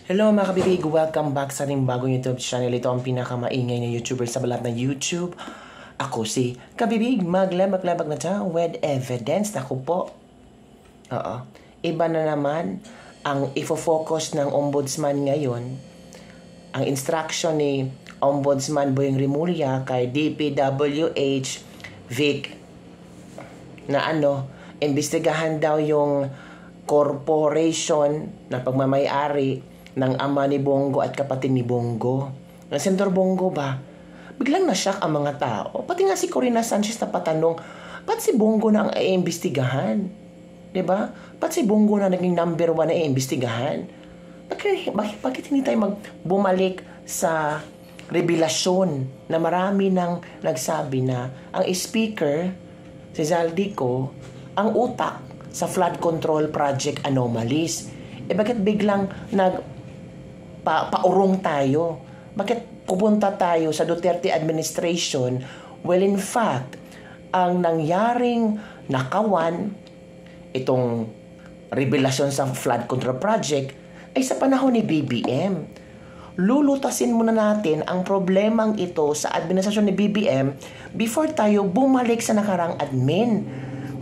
Hello mga kabibig, welcome back sa ating bagong YouTube channel. Ito ang pinakamaingay na YouTuber sa balat ng YouTube. Ako si Kabibig, maglabag-labag na ta with evidence. Naku po. Oo. Iba na naman ang ifo-focus ng ombudsman ngayon. Ang instruction ni Ombudsman Boyeng Rimulya kay DPWH Vic na imbestigahan daw yung corporation na pagmamayari ng ama ni Bongo at kapatid ni Bongo. Ng Senador Bongo ba? Biglang na-shock ang mga tao. Pati nga si Corina Sanchez na patanong, ba't si Bongo na ang iimbestigahan? Diba? Ba't si Bongo na naging number 1 na iimbestigahan? Bakit hindi tayo bumalik sa revelasyon na marami nang nagsabi na ang speaker, si Zaldico, ang utak sa flood control project anomalies. Bakit biglang paurong tayo? Bakit pupunta tayo sa Duterte administration? Well, in fact, ang nangyaring nakawan, itong revelasyon sa flood control project, ay sa panahon ni BBM. Lulutasin muna natin ang problemang ito sa administrasyon ni BBM before tayo bumalik sa nakarang admin.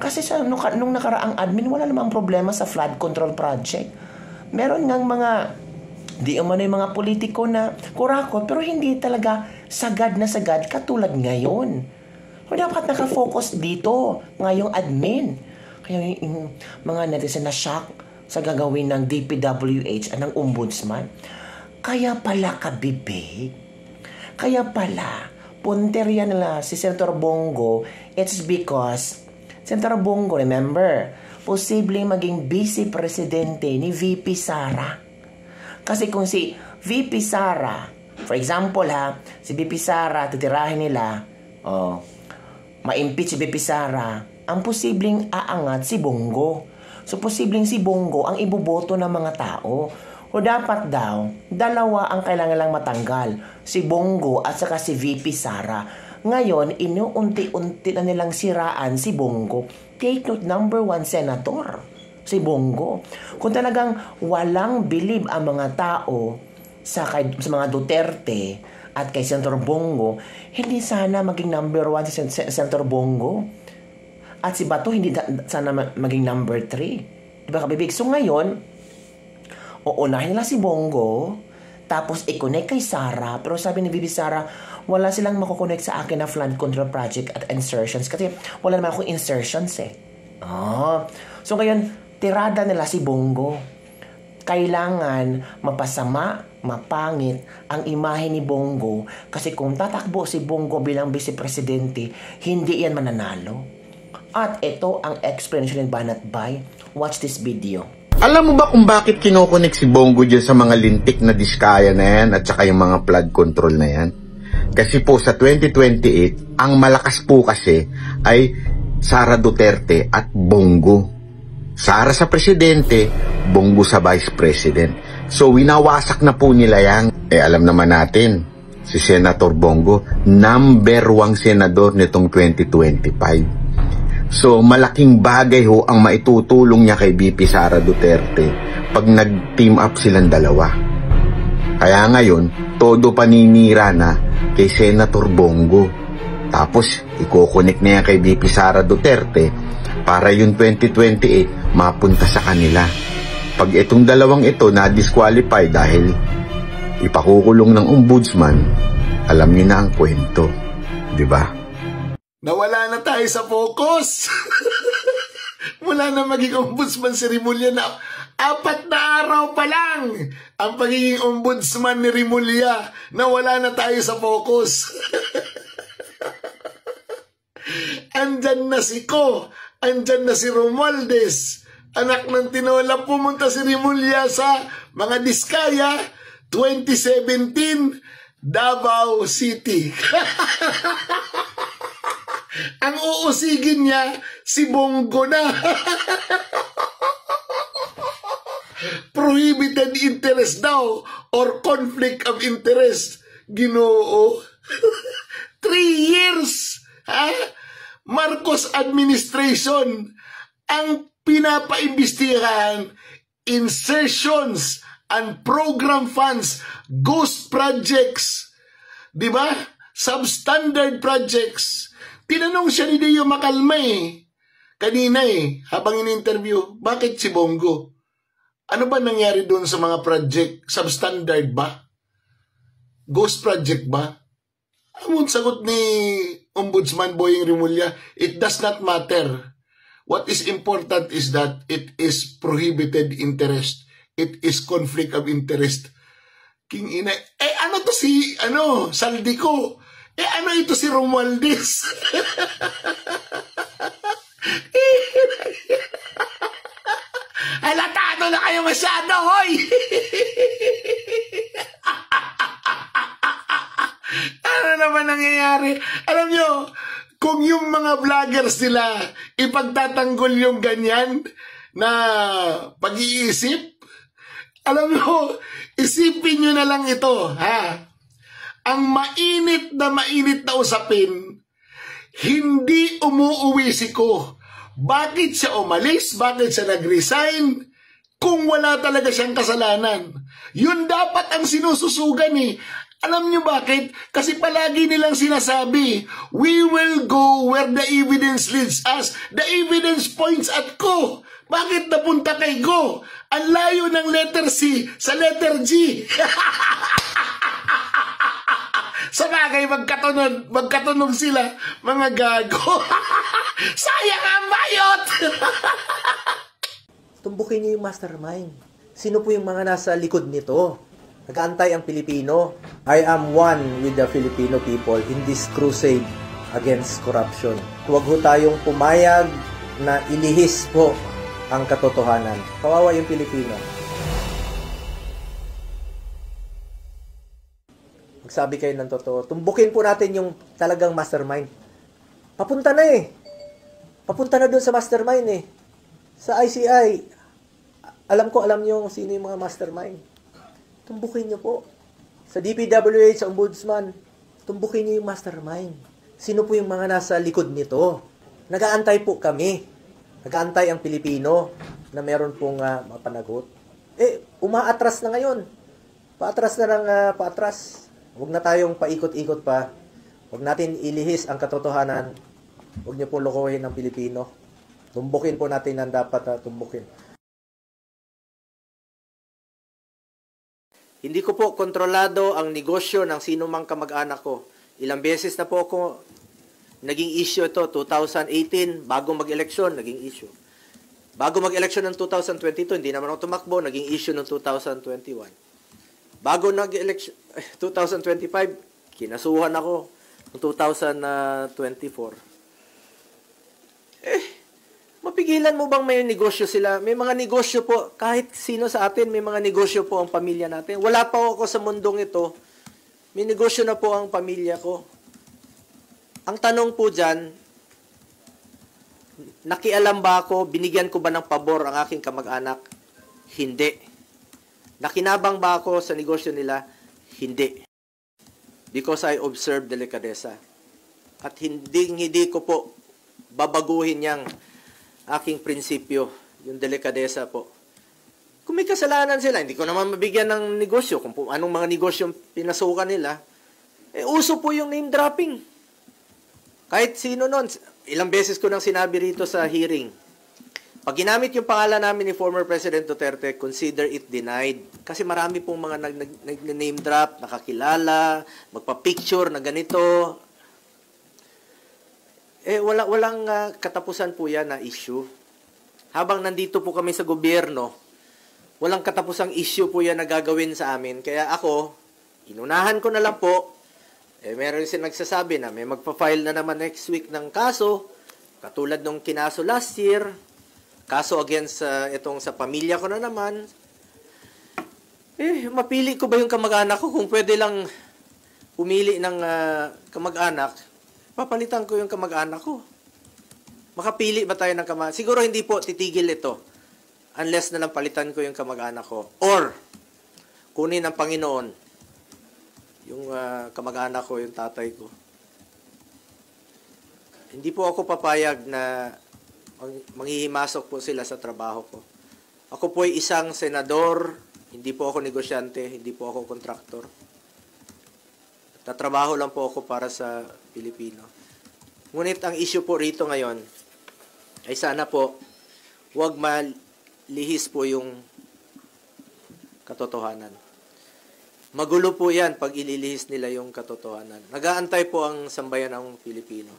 Kasi nung nakaraang admin, wala namang problema sa flood control project. Meron ngang mga yung mga politiko na kurakot, pero hindi talaga sagad na sagad katulad ngayon. So, dapat nakafocus dito ngayong admin. Kaya yung mga netizen na shock sa gagawin ng DPWH at ng ombudsman. Kaya pala kabibig. Kaya pala punteriya nila si Senator Bongo. It's because Senator Bongo, remember, posibleng maging vice presidente ni VP Sara. Kasi kung si VP Sara, for example si VP Sara, titirahin nila, ma-impeach si VP Sara, ang posibleng aangat si Bongo. So, posibleng si Bongo ang iboboto ng mga tao. O dapat daw, dalawa ang kailangan lang matanggal. Si Bongo at saka si VP Sara. Ngayon, inuunti-unti na nilang siraan si Bongo. Take note, number 1 senator, si Bongo. Kung talagang walang bilib ang mga tao sa mga Duterte at kay Senator Bongo, hindi sana maging number 1 si Senator Bongo. At si Bato, hindi sana maging number 3. Diba kabibig? So ngayon, uunahin nila si Bongo, tapos i-connect kay Sara. Pero sabi ni Bibi Sara, wala silang makukonect sa akin na flood control project at insertions. Kasi wala naman akong insertions So ngayon, tirada nila si Bongo. Kailangan mapasama, mapangit ang imahe ni Bongo. Kasi kung tatakbo si Bongo bilang vice-presidente, hindi yan mananalo. At ito ang explanation ng Banat Bay. Watch this video. Alam mo ba kung bakit kinokonek si Bongo dyan sa mga lintik na diskaya na yan at saka yung mga flood control na yan? Kasi po sa 2028, ang malakas po kasi ay Sara Duterte at Bongo. Sara sa presidente, Bongo sa vice president. So winawasak na po nila yan. Alam naman natin, si Senator Bongo, number 1 senador nitong 2025. So, malaking bagay ho ang maitutulong niya kay VP Sara Duterte pag nag-team up silang dalawa. Kaya ngayon, todo paninira na kay Senator Bongo. Tapos, i-connect na yan kay VP Sara Duterte para yung 2028 mapunta sa kanila. Pag itong dalawang ito na-disqualify dahil ipakukulong ng ombudsman, alam niyo na ang kwento. Diba? Nawala na tayo sa focus. Mula na maging ombudsman si Rimulya na 4 na araw pa lang ang pagiging ombudsman ni Rimulya. Nawala na tayo sa focus. Andyan na si Ko. Andyan na si Romualdez. Anak ng tinola, pumunta si Rimulya sa mga diskaya 2017 Davao City. Ang uusigin niya, si Bongo na. Prohibited interest daw or conflict of interest. Ginoo. 3 years. Marcos administration ang pinapaimbestigahan insertions and program funds, ghost projects, di ba? Substandard projects. Tinanong siya ni Dio Makalma kanina habang in-interview, bakit si Bongo? Ano ba nangyari doon sa mga project? Substandard ba? Ghost project ba? Ang sagot ni Ombudsman Boying Rimulya, it does not matter. What is important is that it is prohibited interest. It is conflict of interest. King ina, ano to si, Saldico? Ano ito si Romualdez? Halatado na kayo masyado, hoy! Ano naman nangyayari? Alam nyo, kung yung mga vloggers nila ipagtatanggol yung ganyan na pag-iisip, alam nyo, isipin nyo na lang ito, ha? Ang mainit na usapin, hindi umuuwi si Ko. Bakit siya umalis? Bakit siya nag-resign? Kung wala talaga siyang kasalanan. Yun dapat ang sinususugan Alam niyo bakit? Kasi palagi nilang sinasabi, we will go where the evidence leads us. The evidence points at Ko. Bakit napunta kay Go? Ang layo ng letter C sa letter G. Sa bagay, magkatunog sila, mga gago. Sayang ang bayot! Tumbukin niyo yung mastermind. Sino po yung mga nasa likod nito? Nag-aantay ang Pilipino. I am one with the Filipino people in this crusade against corruption. Huwag ho tayong pumayag na ilihis po ang katotohanan. Kawawa yung Pilipino. Magsabi kayo ng totoo. Tumbukin po natin yung talagang mastermind. Papunta na Papunta na doon sa mastermind Sa ICI, alam nyo sino yung mga mastermind. Tumbukin nyo po. Sa DPWH, sa Ombudsman, tumbukin nyo yung mastermind. Sino po yung mga nasa likod nito? Nag-aantay po kami. Nag-aantay ang Pilipino na meron pong mapanagot. Umaatras na ngayon. Paatras na ng paatras. Huwag na tayong paikot-ikot pa. Huwag natin ilihis ang katotohanan. Huwag niyo po lokohin ang Pilipino. Tumbukin po natin ang dapat tumbukin. Hindi ko po kontrolado ang negosyo ng sino mang kamag-anak ko. Ilang beses na po ako naging issue ito. 2018, bago mag-eleksyon, naging issue. Bago mag-eleksyon ng 2022, hindi naman ako tumakbo, naging issue ng 2021. Bago nag-eleksyon, 2025, kinasuhan ako ng 2024. Mapigilan mo bang may negosyo sila? May mga negosyo po, kahit sino sa atin, may mga negosyo po ang pamilya natin. Wala pa ako sa mundong ito, may negosyo na po ang pamilya ko. Ang tanong po dyan, nakialam ba ako, binigyan ko ba ng pabor ang aking kamag-anak? Hindi. Nakinabang ba ako sa negosyo nila? Hindi. Because I observe delikadesa. At hindi ko po babaguhin yang aking prinsipyo, yung delikadesa po. Kung may kasalanan sila, hindi ko naman mabigyan ng negosyo, kung anong mga negosyo pinasukan nila, uso po yung name dropping. Kahit sino nun, ilang beses ko nang sinabi rito sa hearing, pag ginamit yung pangalan namin ni former President Duterte, consider it denied. Kasi marami pong mga nag-name drop, nakakilala, magpa-picture na ganito. Walang katapusan po yan na issue. Habang nandito po kami sa gobyerno, walang katapusang issue po yan na gagawin sa amin. Kaya ako, inunahan ko na lang po. Meron silang nagsasabi na may magpa-file na naman next week ng kaso, katulad nung kinaso last year, kaso against itong sa pamilya ko na naman. Mapili ko ba yung kamag-anak ko? Kung pwede lang pumili ng kamag-anak, papalitan ko yung kamag-anak ko. Makapili ba tayo ng kamag-anak? Siguro hindi po titigil ito unless na lang palitan ko yung kamag-anak ko. Or, kunin ng Panginoon yung kamag-anak ko, yung tatay ko. Hindi po ako papayag na manghihimasok po sila sa trabaho ko. Ako po ay isang senador, Hindi po ako negosyante, hindi po ako kontraktor. Tatrabaho lang po ako para sa Pilipino. Ngunit ang issue po rito ngayon ay sana po huwag malihis po yung katotohanan. Magulo po yan pag ililihis nila yung katotohanan. Nag-aantay po ang sambayan ng Pilipino.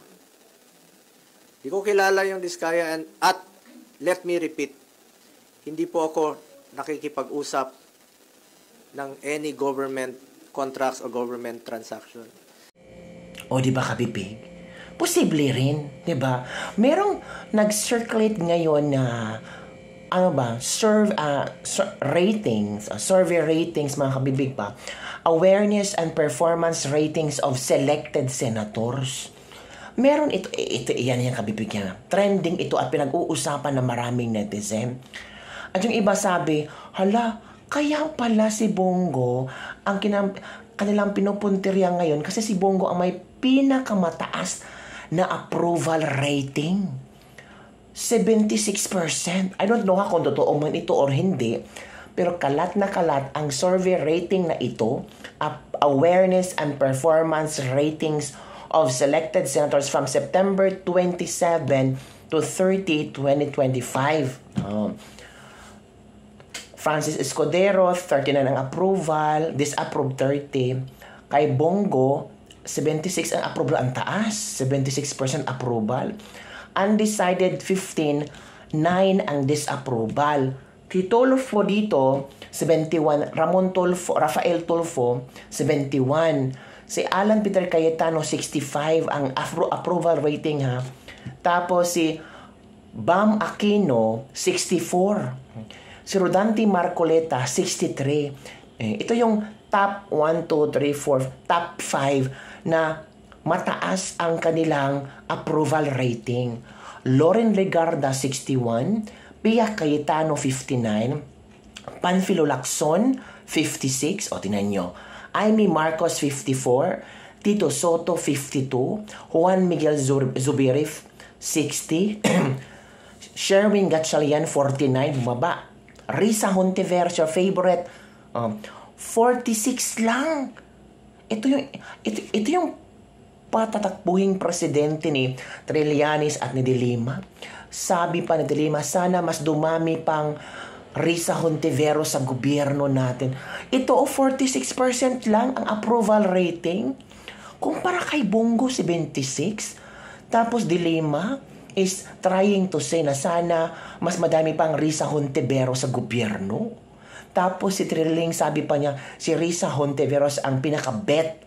Hindi ko kilala yung Diskaya at let me repeat, hindi po ako nakikipag-usap ng any government contracts o government transaction. O di ba kabibig? Posible rin, di ba? Merong nag-circulate ngayon na survey ratings mga kabibig pa, awareness and performance ratings of selected senators. Meron ito yan kabibig yan. Trending ito at pinag-uusapan ng maraming netizen. At yung iba sabi, hala, kaya pala si Bongo ang kanilang pinupuntirya ngayon kasi si Bongo ang may pinakamataas na approval rating. 76%. I don't know kung totoo man ito or hindi, pero kalat na kalat ang survey rating na ito, awareness and performance ratings of selected senators from September 27 to 30, 2025. Francis Escudero, 39 ang approval, disapproved 30. Kay Bongo, 76 ang approval, ang taas, 76% approval. Undecided 15, 9 ang disapproval. Kay Tulfo dito, 71. Rafael Tulfo, 71. Si Alan Peter Cayetano, 65 ang approval rating ha. Tapos si Bam Aquino, 64. Si Rodante Marcoleta, 63. Ito yung top 1, 2, 3, 4, top 5 na mataas ang kanilang approval rating. Loren Legarda, 61. Pia Cayetano, 59. Panfilo Lacson, 56. O, tinan nyo. Amy Marcos, 54. Tito Soto, 52. Juan Miguel Zubirif, 60. Sherwin Gatchalian, 49. Bumaba. Risa Hontiveros, your favorite, 46 lang. Ito yung patatakbuhing presidente ni Trillanes at ni De Lima. Sabi pa ni De Lima, sana mas dumami pang Risa Hontiveros sa gobyerno natin. Ito 46% lang ang approval rating. Kumpara kay Bongo, 76. Tapos De Lima is trying to say na sana mas madami pang Risa Hontiveros sa gobyerno. Tapos si Trilling sabi pa niya, si Risa Hontiveros ang pinaka-bet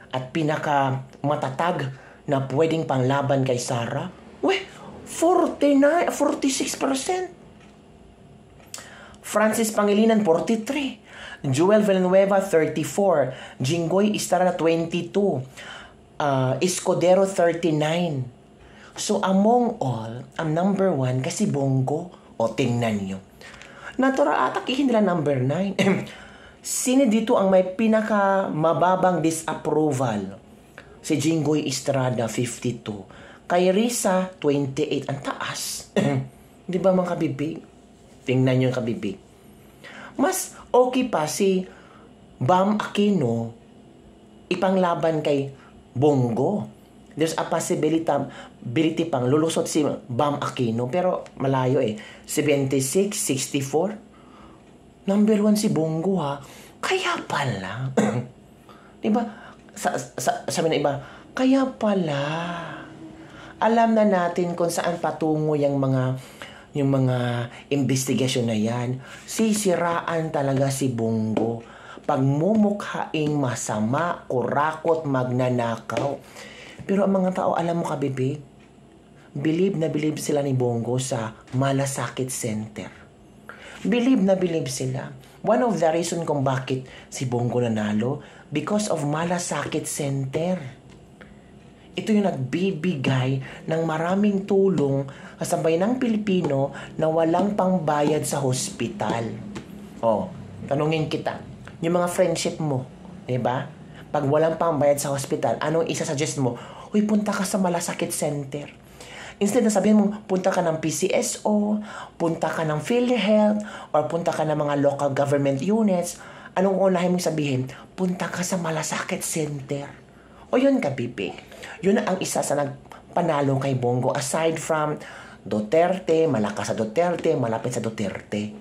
at pinaka-matatag na pwedeng panglaban kay Sara. 46%. Francis Pangilinan, 43. Joel Villanueva, 34. Jinggoy Estrada, 22. Escudero, 39. So, among all, ang number 1 kasi Bongo. O, tingnan nyo. Natural atakihin nila number 9. Sino dito ang may pinaka-mababang disapproval? Si Jinggoy Estrada, 52. Kay Risa, 28. Ang taas. Di ba mga kabibig? Tingnan nyo yung kabibig. Mas okay pa si Bam Aquino ipanglaban kay Bongo. There's a possibility pang lulusot si Bam Aquino, pero malayo 76, 64. Number 1 si Bongo ha. Kaya pala. Diba? Sabi na iba, kaya pala. Alam na natin kung saan patungo yung mga investigasyon na yan. Sisiraan talaga si Bongo. Pagmumukhaing masama, kurakot, magnanakaw. Pero ang mga tao, alam mo kabibig, believe na believe sila ni Bongo sa Malasakit Center. Believe na believe sila. One of the reason kung bakit si Bongo nanalo, because of Malasakit Center. Ito yung nagbibigay ng maraming tulong sa sambayanang Pilipino na walang pangbayad sa hospital. Tanungin kita, yung mga friendship mo, diba? Pag walang pangbayad sa hospital, anong isa-suggest mo? Punta ka sa Malasakit Center. Instead na sabihin mo, punta ka ng PCSO, punta ka ng PhilHealth, or punta ka ng mga local government units, anong unahin mong sabihin? Punta ka sa Malasakit Center. O yun ka, Bibig. Yun ang isa sa nagpanalo kay Bongo. Aside from Duterte, malakas sa Duterte, malapit sa Duterte.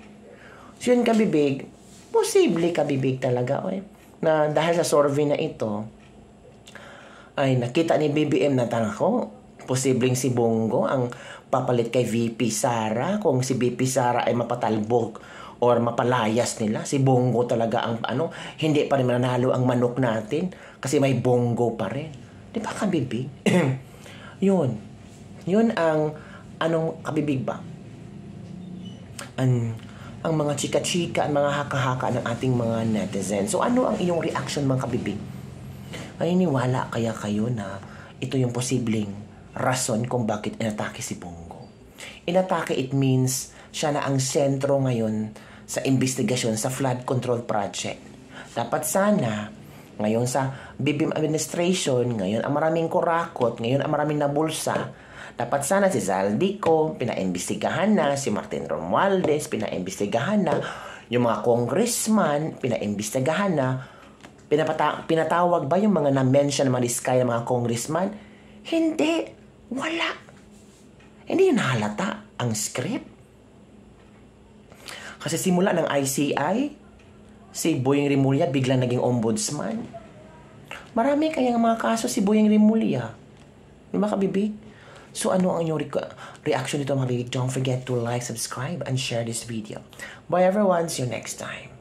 So yun ka, Bibig. Posible ka, Bibig talaga. Na dahil sa survey na ito, ay nakita ni BBM na ko, posibleng si Bongo ang papalit kay VP Sara. Kung si VP Sara ay mapatalbog or mapalayas nila, si Bongo talaga ang hindi pa rin mananalo ang manok natin kasi may Bongo pa rin. Di ba, kabibig? Yun ang kabibig ba? Ang mga chika-chika, ang mga haka-haka ng ating mga netizens. So ano ang iyong reaction, mga kabibig? Naniniwala kaya kayo na ito yung posibleng rason kung bakit inatake si Bongo? Inatake, it means siya na ang sentro ngayon sa investigasyon sa flood control project. Dapat sana ngayon sa BBM administration, ngayon ang maraming kurakot, ngayon ang maraming nabulsa. Dapat sana si Zaldico, pinaimbestigahan na, si Martin Romualdez, pinaimbestigahan na, yung mga congressman, pinaimbestigahan na, pinatawag ba yung mga na-mention na mga diskaya ng mga congressman? Hindi. Wala. Hindi yun halata ang script. Kasi simula ng ICI, si Boyeng Rimulya biglang naging ombudsman. Marami kayang mga kaso si Boyeng Rimulya. Di ba, kabibig? So ano ang inyong reaction dito, mga kabibig? Don't forget to like, subscribe, and share this video. Bye everyone. See you next time.